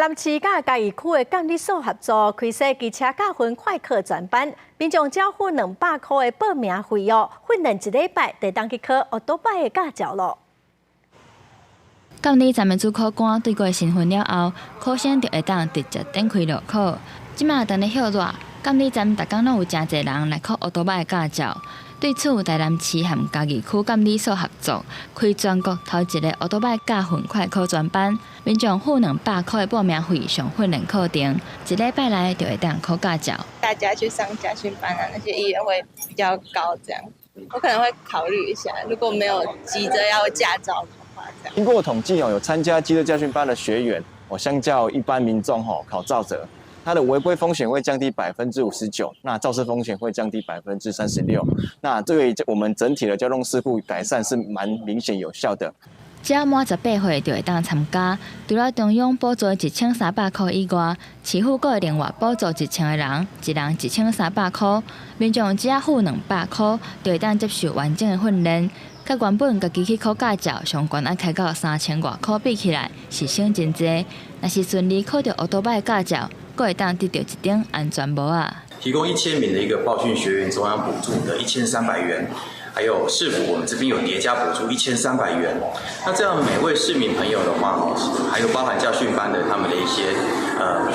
南市甲嘉义区的监理所合作开设机车驾训快课专班，民众缴付200块的报名费用，训练1礼拜，就当去考奥多拜的驾照咯。监理站的主考官对过身份了后，考生就会当直接展开路考。即马当咧歇热，监理站逐工拢有真侪人来考奥多拜的驾照。对此，台南市和嘉义区监理所合作，开全国头一个奥多拜驾训快考专班，民众付200块的报名费上训练课程，1礼拜内就会当考驾照。大家去上驾训班啊，那些意愿会比较高，这样我可能会考虑一下，如果没有急着要驾照的话，这样。经过统计有参加机车驾训班的学员，相较一般民众考照者，它的违规风险会降低59%，那肇事风险会降低36%。那对我们整体的交通事故改善是蛮明显有效的。只要满18岁就会当参加，除了中央补助1300块以外，市府还会另外补助1000个人，一人1300块。民众只要付200块，就会当接受完整的训练。甲原本家己去考驾照上悬要开到3000外块比起来，是省真济。若是顺利考到奥多拜驾照，还会当得到1顶安全帽啊！提供1000名的一个报训学员中央补助的1300元。还有市府，我们这边有叠加补助1300元。那这样每位市民朋友的话，还有包含教训班的他们的一些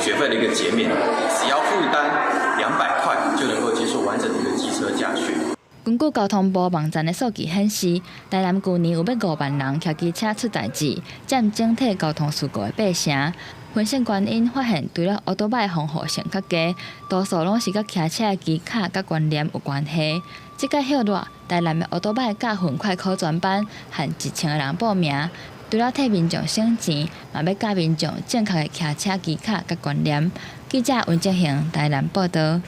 学费的一个减免，只要负担200块就能够接受完整的一个机车驾训。根据交通部网站的数据显示，台南去年有5万人骑机车出代志，占整体交通事故的8成。分析原因发现，除了奥多拜防护性较低，多数拢是甲骑车的机卡甲观念有关系。即个歇热，台南的奥多拜驾训快考专班和1000个人报名，除了替民众省钱，嘛要教民众正确的骑车机卡甲观念。记者温哲恒台南报道。